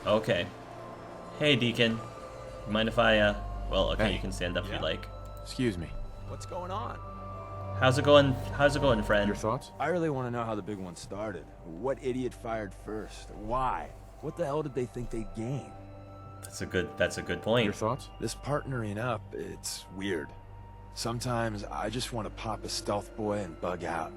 Okay. Hey, Deacon. Mind if I, well, okay, Hey. you can stand up if you like. Excuse me. What's going on? How's it going? How's it going, friend? Your thoughts? I really want to know how the big one started. What idiot fired first? Why? What the hell did they think they'd gain? That's a good point. Your thoughts? This partnering up, it's weird. Sometimes I just want to pop a stealth boy and bug out.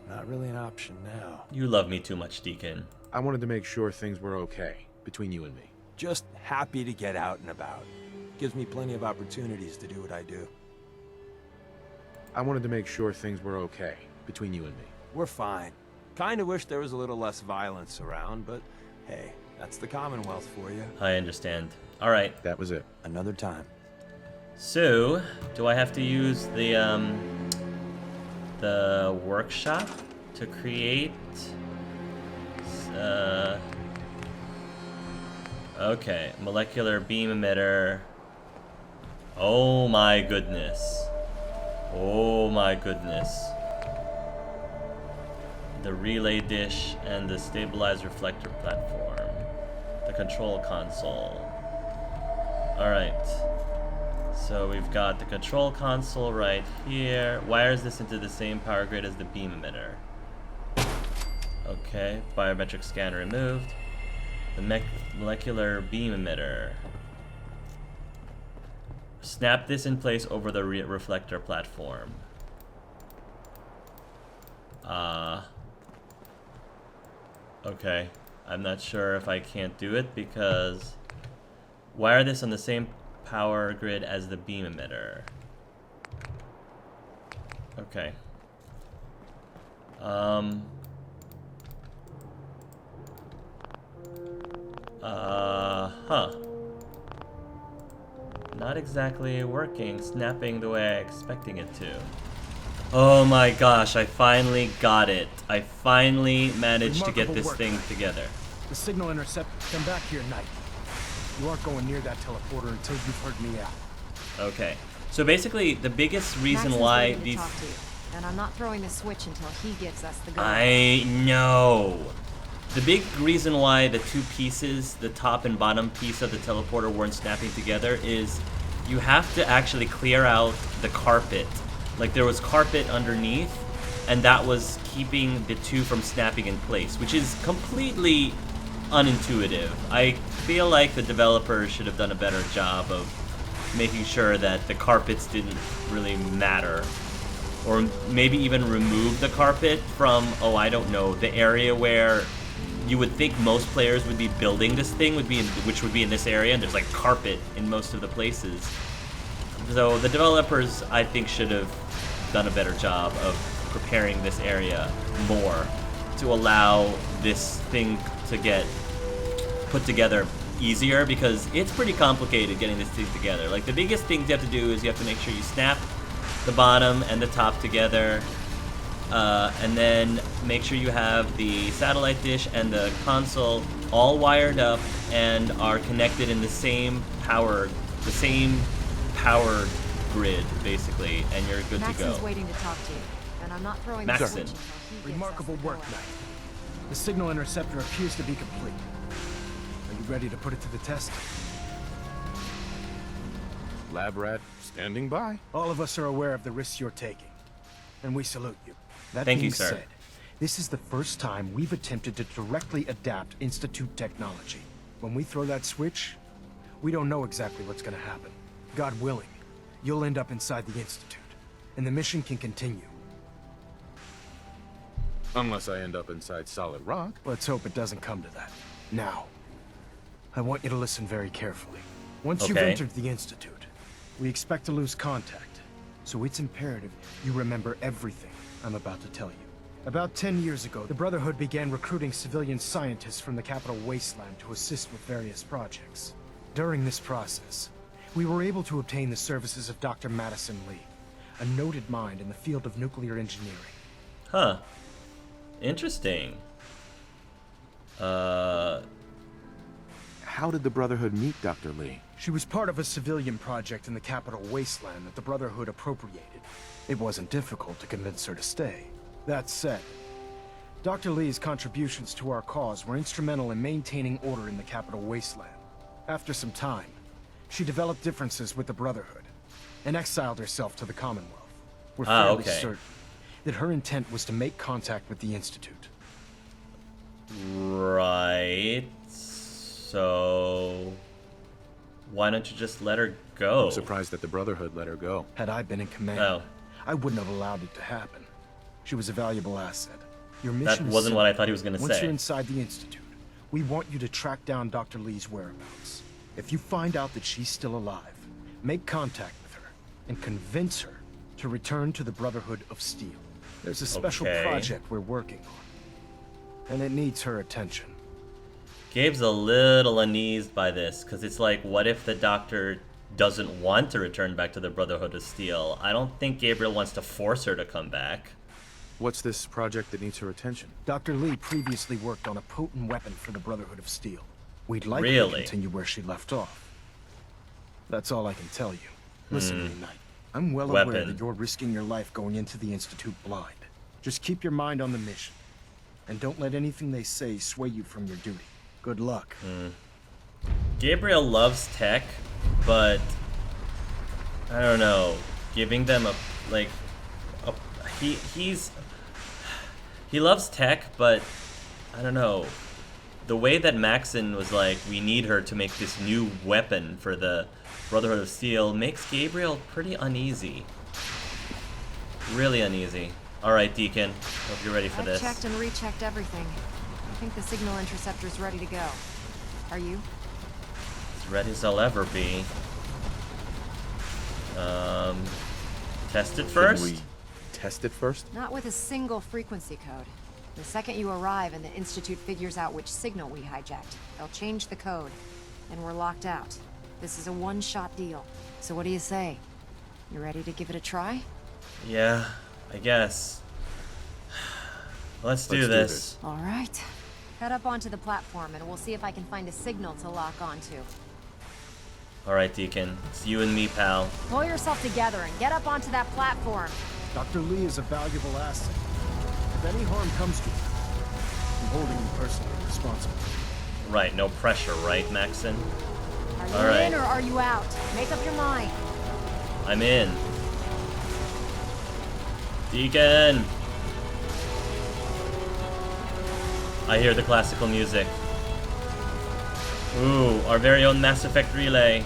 Not really an option now. You love me too much, Deacon. I wanted to make sure things were okay between you and me. Just happy to get out and about. Gives me plenty of opportunities to do what I do. I wanted to make sure things were okay between you and me. We're fine. Kinda wish there was a little less violence around, but hey, that's the Commonwealth for you. I understand. All right. That was it. Another time. So, do I have to use the workshop to create? Okay, molecular beam emitter. Oh my goodness. Oh my goodness. The relay dish and the stabilized reflector platform. The control console. Alright. So we've got the control console right here. Wires this into the same power grid as the beam emitter. Okay, biometric scanner removed. The molecular beam emitter. Snap this in place over the reflector platform. Okay. I'm not sure if I can't do it because wire this on the same power grid as the beam emitter. Okay. Huh. Not exactly working, snapping the way I'm expecting it to. Oh my gosh, I finally got it. I finally managed to get this thing together. The signal interceptor, come back here, Knight. You aren't going near that teleporter until you've heard me out. Okay. So basically, the biggest reason Max is why waiting to these... talk to you, and I'm not throwing the switch until he gives us the go. I know. The big reason why the two pieces, the top and bottom piece of the teleporter weren't snapping together is you have to actually clear out the carpet. Like there was carpet underneath, and that was keeping the two from snapping in place, which is completely unintuitive. I feel like the developers should have done a better job of making sure that the carpets didn't really matter. Or maybe even remove the carpet from, oh, I don't know, the area where you would think most players would be building this thing, which would be in this area, and there's like carpet in most of the places. So the developers, I think, should have done a better job of preparing this area more to allow this thing to get put together easier, because it's pretty complicated getting this thing together. Like the biggest things you have to do is you have to make sure you snap the bottom and the top together, and then make sure you have the satellite dish and the console all wired up and are connected in the same power grid, basically, and you're good to go. Maxon's waiting to talk to you, and I'm not throwing the Maxon. switch until he gives Remarkable us the work, go. Knight. The signal interceptor appears to be complete. Are you ready to put it to the test? Lab rat standing by. All of us are aware of the risks you're taking, and we salute you. That Thank you, being sir. said, this is the first time we've attempted to directly adapt Institute technology. When we throw that switch, we don't know exactly what's going to happen. God willing, you'll end up inside the Institute, and the mission can continue. Unless I end up inside solid rock. Let's hope it doesn't come to that. Now, I want you to listen very carefully. Once you've Okay. entered the Institute, we expect to lose contact, so it's imperative you remember everything I'm about to tell you. About 10 years ago, the Brotherhood began recruiting civilian scientists from the capital wasteland to assist with various projects. During this process, we were able to obtain the services of Dr. Madison Lee, a noted mind in the field of nuclear engineering. Huh. Interesting. How did the Brotherhood meet Dr. Lee? She was part of a civilian project in the capital wasteland that the Brotherhood appropriated. It wasn't difficult to convince her to stay. That said, Dr. Lee's contributions to our cause were instrumental in maintaining order in the capital wasteland. After some time, she developed differences with the Brotherhood and exiled herself to the Commonwealth. We're fairly certain that her intent was to make contact with the Institute. Right. So why don't you just let her go? I'm surprised that the Brotherhood let her go. Had I been in command, I wouldn't have allowed it to happen. She was a valuable asset. Your mission That wasn't what I thought he was going to Once say. you're inside the Institute, we want you to track down Dr. Lee's whereabouts. If you find out that she's still alive, make contact with her and convince her to return to the Brotherhood of Steel. There's a special project we're working on, and it needs her attention. Gabe's a little uneased by this, because it's like, what if the Doctor doesn't want to return back to the Brotherhood of Steel? I don't think Gabriel wants to force her to come back. What's this project that needs her attention? Dr. Lee previously worked on a potent weapon for the Brotherhood of Steel. We'd like Really? to continue where she left off. That's all I can tell you. Listen, Reunite. I'm well aware that you're risking your life going into the Institute blind. Just keep your mind on the mission. And don't let anything they say sway you from your duty. Good luck. Gabriel loves tech, but I don't know. Giving them he loves tech, but I don't know. The way that Maxon was like, we need her to make this new weapon for the Brotherhood of Steel makes Gabriel pretty uneasy. Really uneasy. Alright, Deacon. Hope you're ready for I've this. checked and rechecked everything. I think the signal interceptor's ready to go. Are you? As ready as I'll ever be. Test it first? Can we test it first? Not with a single frequency code. The second you arrive and the Institute figures out which signal we hijacked, they'll change the code, and we're locked out. This is a one-shot deal. So what do you say? You ready to give it a try? Yeah, I guess. Let's do this. All right. Head up onto the platform and we'll see if I can find a signal to lock onto. Alright, Deacon. It's you and me, pal. Pull yourself together and get up onto that platform. Dr. Lee is a valuable asset. If any harm comes to her, I'm holding you personally responsible. Right, no pressure, right, Maxon? Are you All right. in or are you out? Make up your mind. I'm in. Deacon! I hear the classical music. Ooh, our very own Mass Effect relay.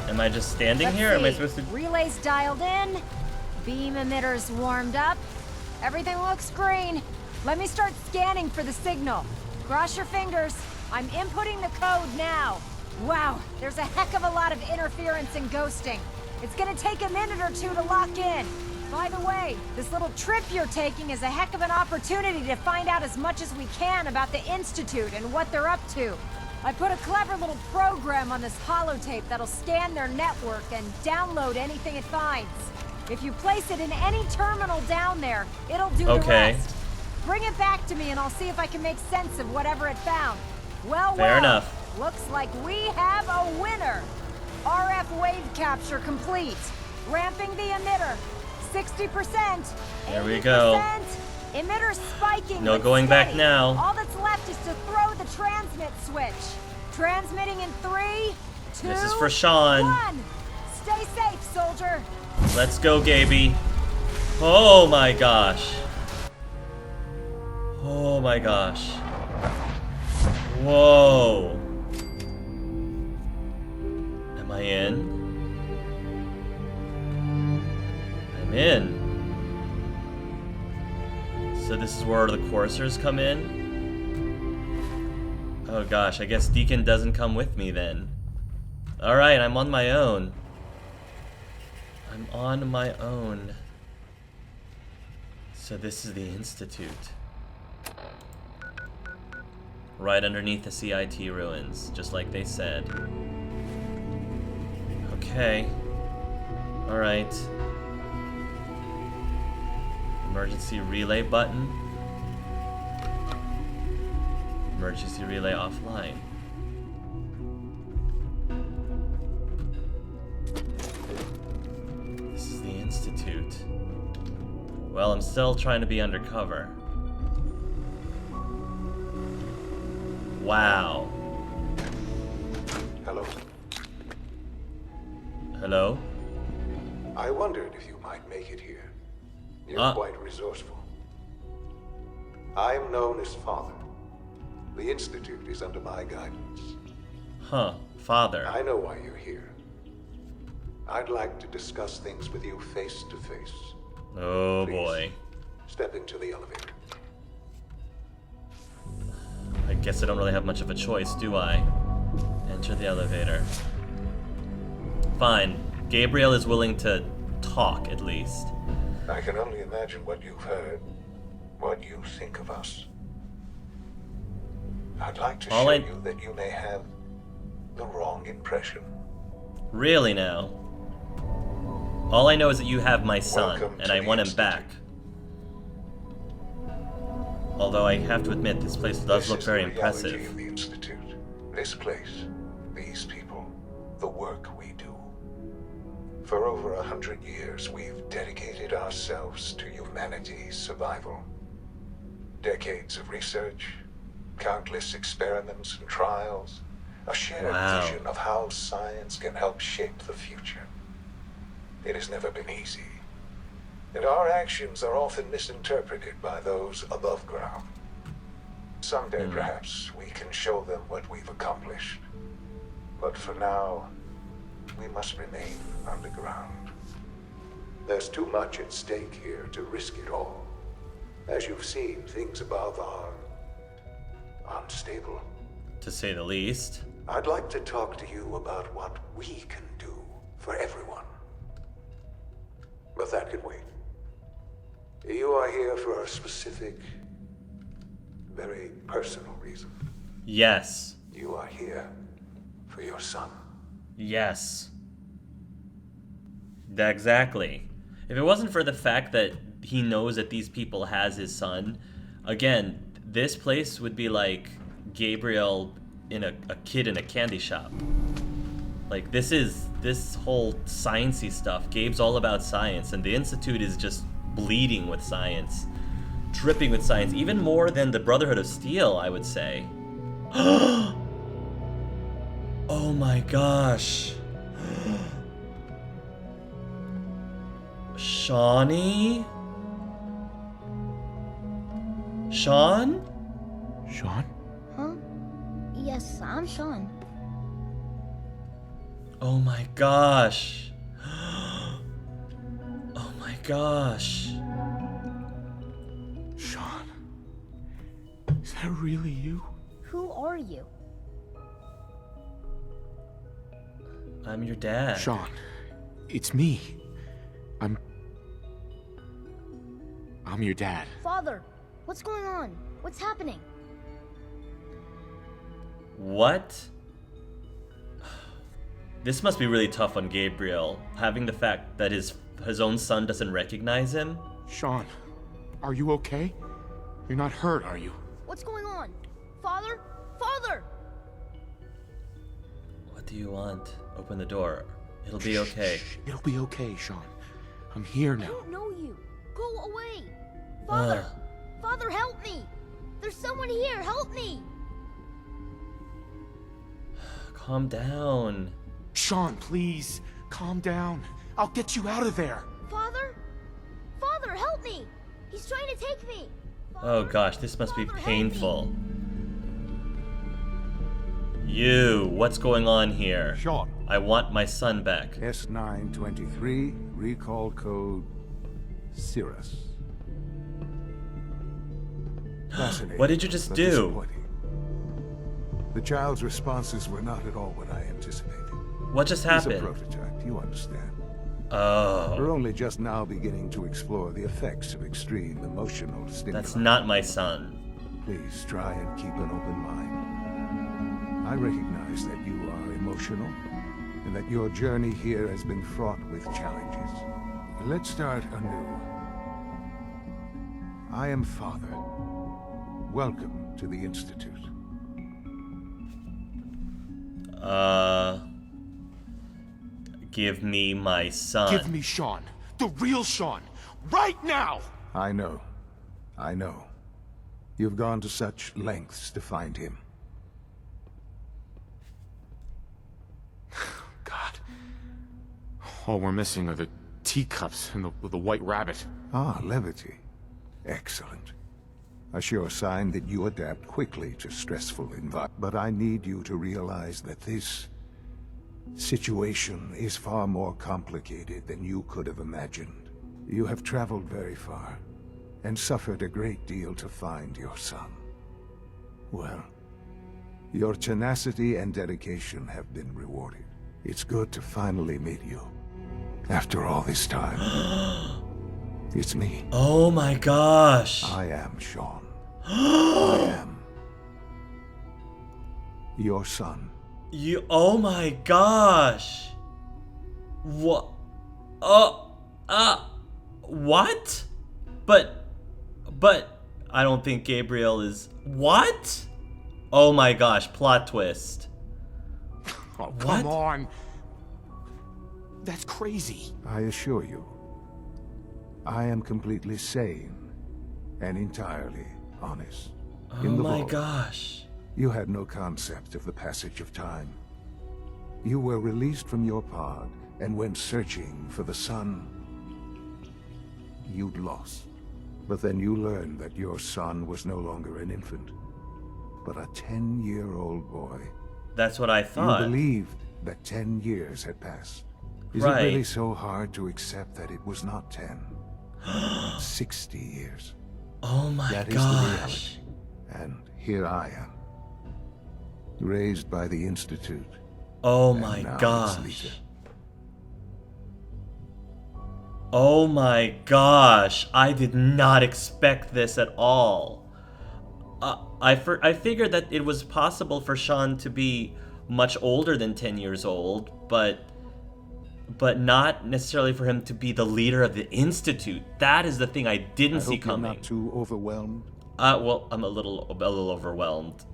Am I just standing Let's here? Am I see. supposed to... Relays dialed in. Beam emitters warmed up. Everything looks green. Let me start scanning for the signal. Cross your fingers. I'm inputting the code now. Wow, there's a heck of a lot of interference and ghosting. It's gonna take a minute or two to lock in. By the way, this little trip you're taking is a heck of an opportunity to find out as much as we can about the Institute and what they're up to. I put a clever little program on this holotape that'll scan their network and download anything it finds. If you place it in any terminal down there, it'll do the rest. Bring it back to me and I'll see if I can make sense of whatever it found. Well, Fair enough. Looks like we have a winner. RF wave capture complete. Ramping the emitter. 60%. There we go. Emitter spiking. No but going back steady. now. All that's left is to throw the transmit switch. Transmitting in 3, 2, This is for Shaun. 1. Stay safe, soldier. Let's go, Gaby. Oh my gosh. Oh my gosh. Whoa. Am I in? I'm in. So this is where the coursers come in? Oh gosh, I guess Deacon doesn't come with me then. Alright, I'm on my own. I'm on my own. So this is the Institute. Right underneath the CIT ruins, just like they said. Okay. Alright. Emergency relay button. Emergency relay offline. This is the Institute. Well, I'm still trying to be undercover. Wow. Hello. Hello? I wondered if you might make it here. You're quite resourceful. I'm known as Father. The Institute is under my guidance. Huh. Father. I know why you're here. I'd like to discuss things with you face to face. Oh Please, boy. step into the elevator. I guess I don't really have much of a choice, do I? Enter the elevator. Fine. Gabriel is willing to talk, at least. I can only imagine what you've heard, what you think of us. I'd like to show you that you may have the wrong impression. Really now? All I know is that you have my son, Welcome and to I the want him Institute. back. Although I have to admit, this place does look very impressive. This is the reality of the Institute. This place, these people, the work we do. For over 100 years, we've dedicated ourselves to humanity's survival. Decades of research, countless experiments and trials, a shared vision of how science can help shape the future. It has never been easy, and our actions are often misinterpreted by those above ground. Someday, perhaps, we can show them what we've accomplished. But for now, we must remain underground. There's too much at stake here to risk it all. As you've seen, things above are unstable. To say the least. I'd like to talk to you about what we can do for everyone. But that can wait. You are here for a specific, very personal reason. Yes. You are here for your son. Yes. Exactly. If it wasn't for the fact that he knows that these people has his son, again, this place would be like Gabriel in a kid in a candy shop. Like, this whole sciencey stuff. Gabe's all about science, and the Institute is just bleeding with science. Dripping with science. Even more than the Brotherhood of Steel, I would say. Oh my gosh. Shawnee? Shaun? Shaun? Huh? Yes, I'm Shaun. Oh my gosh. Oh my gosh. Shaun? Is that really you? Who are you? I'm your dad. Shaun, it's me. I'm your dad. Father, what's going on? What's happening? What? This must be really tough on Gabriel, having the fact that his own son doesn't recognize him. Shaun, are you okay? You're not hurt, are you? What's going on? Father? Father! What do you want? Open the door. It'll be okay. Shh, it'll be okay, Shaun. I'm here I now. don't know you. Go away. Father! Father, help me! There's someone here. Help me! Calm down. Shaun, please, calm down. I'll get you out of there. Father? Father, help me! He's trying to take me! Oh gosh, this must be Father, help painful. You, what's going on here? Shaun. I want my son back. S923, recall code Cirrus. Fascinating. What did you just but do? disappointing. The child's responses were not at all what I anticipated. What just He's a happened? prototype, you understand. Oh, We're only just now beginning to explore the effects of extreme emotional stimuli. that's not my son. Please try and keep an open mind. I recognize that you are emotional, and that your journey here has been fraught with challenges. Let's start anew. I am Father. Welcome to the Institute. Give me my son. Give me Shaun. The real Shaun. Right now! I know. I know. You've gone to such lengths to find him. God. All we're missing are the teacups and the white rabbit. Ah, levity. Excellent. A sure sign that you adapt quickly to stressful environments. But I need you to realize that this situation is far more complicated than you could have imagined. You have traveled very far, and suffered a great deal to find your son. Well, your tenacity and dedication have been rewarded. It's good to finally meet you. After all this time. It's me. Oh my gosh. I am Shaun. I am your son. Oh my gosh. What? What? But I don't think Gabriel is. What? Oh my gosh, plot twist. Oh, come on. That's crazy. I assure you, I am completely sane and entirely honest. Oh In the my vault, gosh. you had no concept of the passage of time. You were released from your pod and went searching for the son you'd lost. But then you learned that your son was no longer an infant, but a 10-year-old boy. That's what I thought. You believed that 10 years had passed. Is Right. it really so hard to accept that it was not 10, but 60 years? Oh my That is the gosh. reality. And here I am, raised by the Institute. Oh and my now its gosh. leader. Oh my gosh. I did not expect this at all. I figured that it was possible for Shaun to be much older than 10 years old, but not necessarily for him to be the leader of the Institute. That is the thing I didn't see I hope you're coming. not too overwhelmed. Well, I'm a little overwhelmed.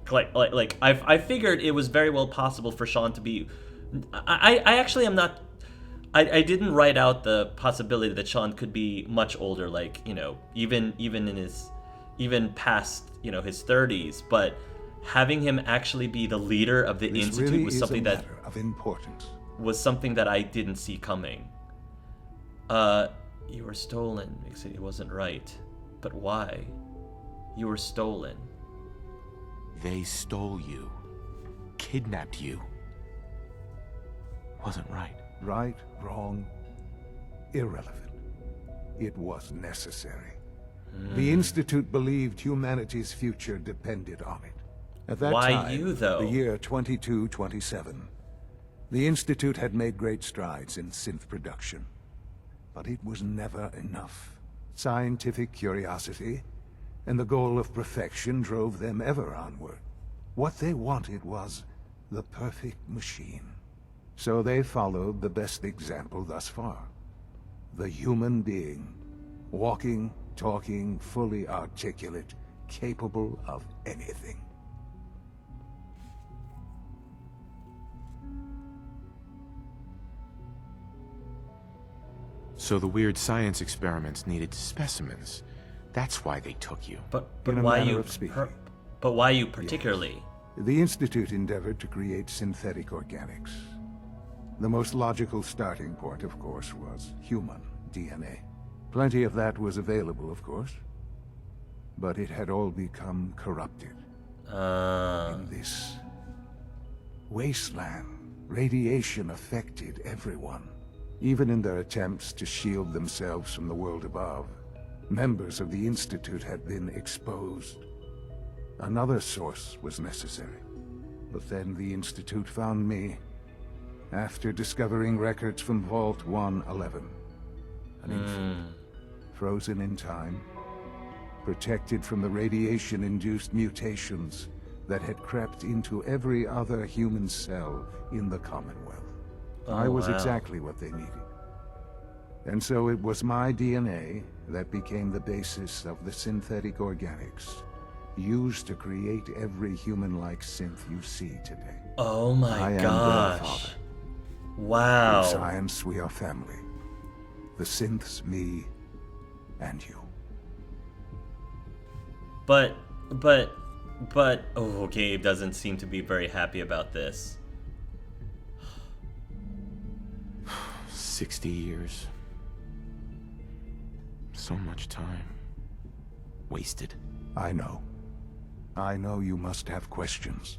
Like I figured it was very well possible for Shaun to be. I actually am not. I didn't write out the possibility that Shaun could be much older, like, you know, even in his, even past, you know, his 30s. But having him actually be the leader of the This Institute really was is something a that matter of importance. was something that I didn't see coming. You were stolen. Makes it wasn't right. But why? You were stolen. They stole you. Kidnapped you. Wasn't right. Right, wrong, irrelevant. It was necessary. The Institute believed humanity's future depended on it. At that Why time, you, though? the year 2227, the Institute had made great strides in synth production. But it was never enough. Scientific curiosity and the goal of perfection drove them ever onward. What they wanted was the perfect machine. So they followed the best example thus far. The human being. Walking, talking, fully articulate, capable of anything. So the weird science experiments needed specimens. That's why they took you. But In a why manner you? of speaking. But why you particularly? The Institute endeavored to create synthetic organics. The most logical starting point, of course, was human DNA. Plenty of that was available, of course. But it had all become corrupted. In this wasteland, radiation affected everyone. Even in their attempts to shield themselves from the world above, members of the Institute had been exposed. Another source was necessary. But then the Institute found me, after discovering records from Vault 111. An infant, frozen in time, protected from the radiation-induced mutations that had crept into every other human cell in the Commonwealth. I was wow. exactly what they needed. And so it was my DNA that became the basis of the synthetic organics used to create every human-like synth you see today. Oh my I am their gosh. father. Wow. In science, we are family. The synths, me, and you. But, oh, Gabe doesn't seem to be very happy about this. 60 years. So much time. Wasted. I know. I know you must have questions.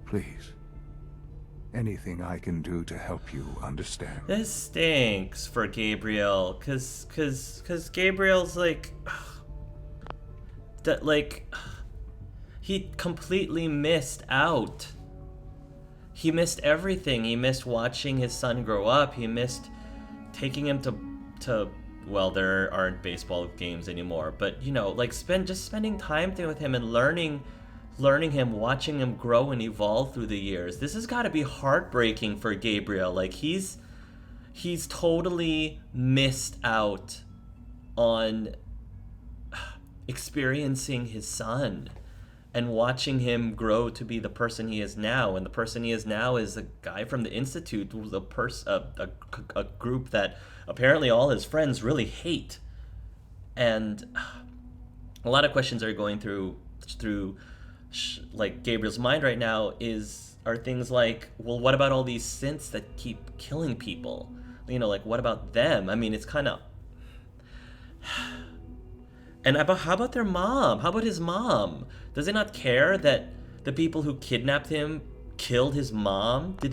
Please. Anything I can do to help you understand. This stinks for Gabriel, cause Gabriel's like, that like, he completely missed out. He missed everything. He missed watching his son grow up. He missed taking him to well, there aren't baseball games anymore, but you know, like spending time with him and learning him, watching him grow and evolve through the years. This has got to be heartbreaking for Gabriel. Like he's totally missed out on experiencing his son and watching him grow to be the person he is now. And the person he is now is a guy from the Institute, who's a group that apparently all his friends really hate. And a lot of questions are going through like Gabriel's mind right now are things like, well, what about all these synths that keep killing people? You know, like what about them? I mean, it's kind of... And how about their mom? How about his mom? Does he not care that the people who kidnapped him killed his mom? Did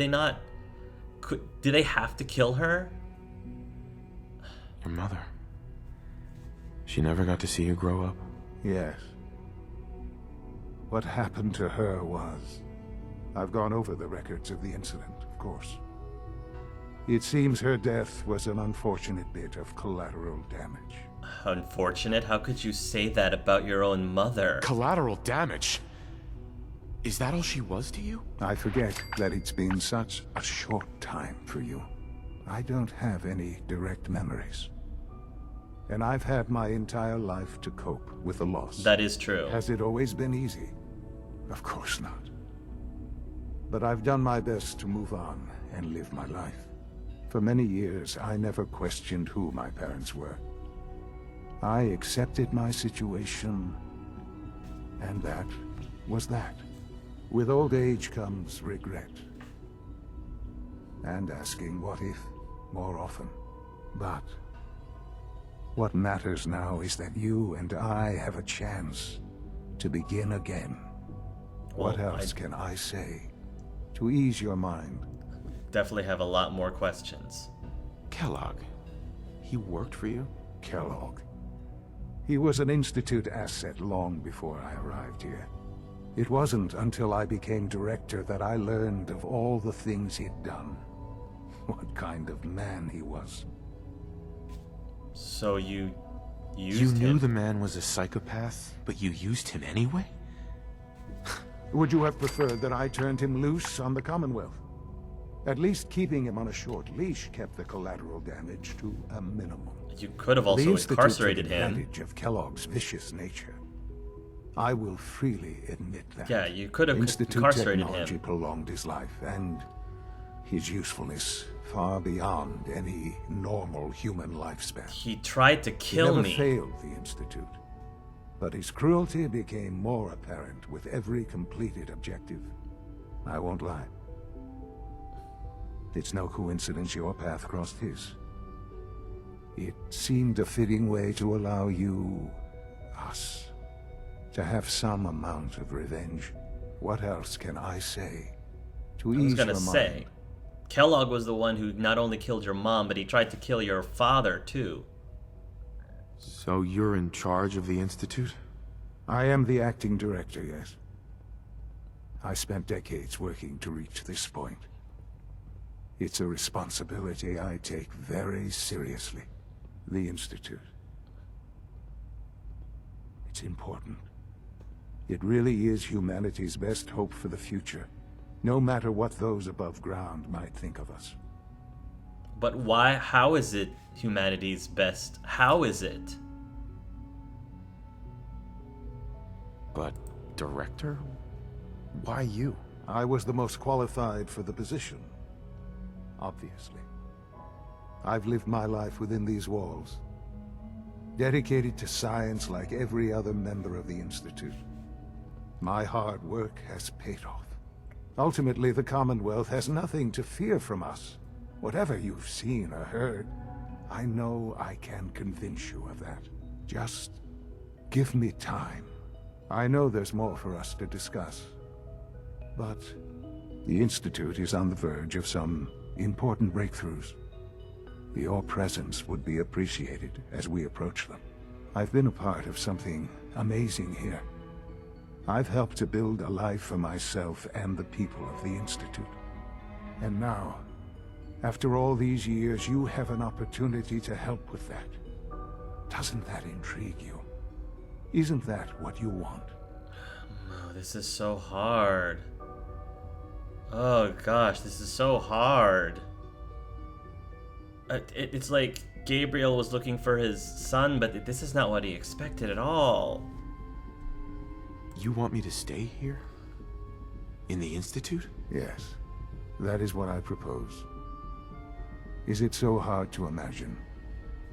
they have to kill her? Your mother. She never got to see you grow up? Yes. What happened to her was... I've gone over the records of the incident, of course. It seems her death was an unfortunate bit of collateral damage. Unfortunate? How could you say that about your own mother? Collateral damage? Is that all she was to you? I forget that it's been such a short time for you. I don't have any direct memories. And I've had my entire life to cope with the loss. That is true. Has it always been easy? Of course not. But I've done my best to move on and live my life. For many years, I never questioned who my parents were. I accepted my situation, and that was that. With old age comes regret. And asking what if more often. But what matters now is that you and I have a chance to begin again. What else can I say to ease your mind? Definitely have a lot more questions. Kellogg. He worked for you? Kellogg. He was an Institute asset long before I arrived here. It wasn't until I became director that I learned of all the things he'd done. What kind of man he was. So you used You him? knew the man was a psychopath, but you used him anyway? Would you have preferred that I turned him loose on the Commonwealth? At least keeping him on a short leash kept the collateral damage to a minimum. You could have also The Institute incarcerated took him. advantage of Kellogg's vicious nature. I will freely admit that. Yeah, you could have Institute incarcerated technology him. prolonged his life, and his usefulness far beyond any normal human lifespan. He tried to kill He never me. failed the Institute, but his cruelty became more apparent with every completed objective. I won't lie. It's no coincidence your path crossed his. It seemed a fitting way to allow you, us, to have some amount of revenge. What else can I say to I was ease gonna your say, mind? Kellogg was the one who not only killed your mom, but he tried to kill your father too. So you're in charge of the Institute? I am the acting director, yes. I spent decades working to reach this point. It's a responsibility I take very seriously. The Institute. It's important. It really is humanity's best hope for the future, no matter what those above ground might think of us. But why? How is it humanity's best? How is it? But director? Why you? I was the most qualified for the position, obviously. I've lived my life within these walls. dedicated to science like every other member of the Institute. My hard work has paid off. Ultimately, the Commonwealth has nothing to fear from us. Whatever you've seen or heard, I know I can convince you of that. Just give me time. I know there's more for us to discuss. But the Institute is on the verge of some important breakthroughs. Your presence would be appreciated as we approach them. I've been a part of something amazing here. I've helped to build a life for myself and the people of the Institute. And now, after all these years, you have an opportunity to help with that. Doesn't that intrigue you? Isn't that what you want? Oh, this is so hard. Oh gosh, this is so hard. It's like Gabriel was looking for his son, but this is not what he expected at all. You want me to stay here? In the Institute? Yes, that is what I propose. Is it so hard to imagine?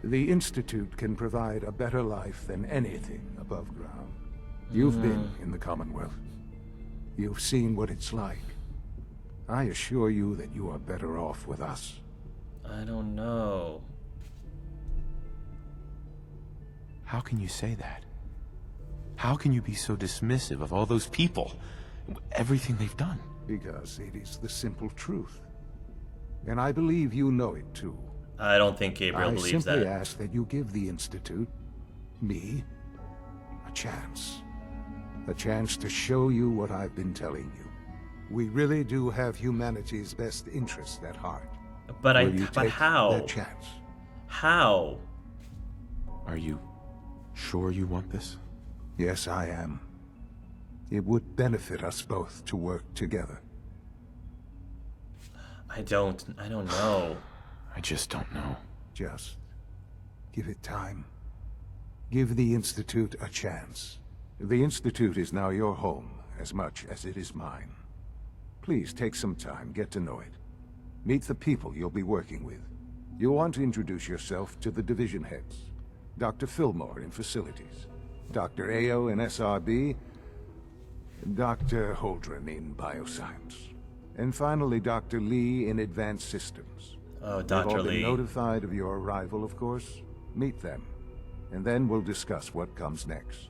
The Institute can provide a better life than anything above ground. You've been in the Commonwealth. You've seen what it's like. I assure you that you are better off with us. I don't know. How can you say that? How can you be so dismissive of all those people? Everything they've done? Because it is the simple truth. And I believe you know it too. I don't think Gabriel believes that. I simply ask that you give the Institute, me, a chance. A chance to show you what I've been telling you. We really do have humanity's best interest at heart. But Will how? That chance? How? Are you sure you want this? Yes, I am. It would benefit us both to work together. I don't know. I just don't know. Just give it time. Give the Institute a chance. The Institute is now your home as much as it is mine. Please take some time, get to know it. Meet the people you'll be working with. You'll want to introduce yourself to the division heads. Dr. Fillmore in Facilities, Dr. Ao in SRB, Dr. Holdren in Bioscience, and finally Dr. Lee in Advanced Systems. Oh, They've all Dr. been Lee. notified of your arrival, of course. Meet them, and then we'll discuss what comes next.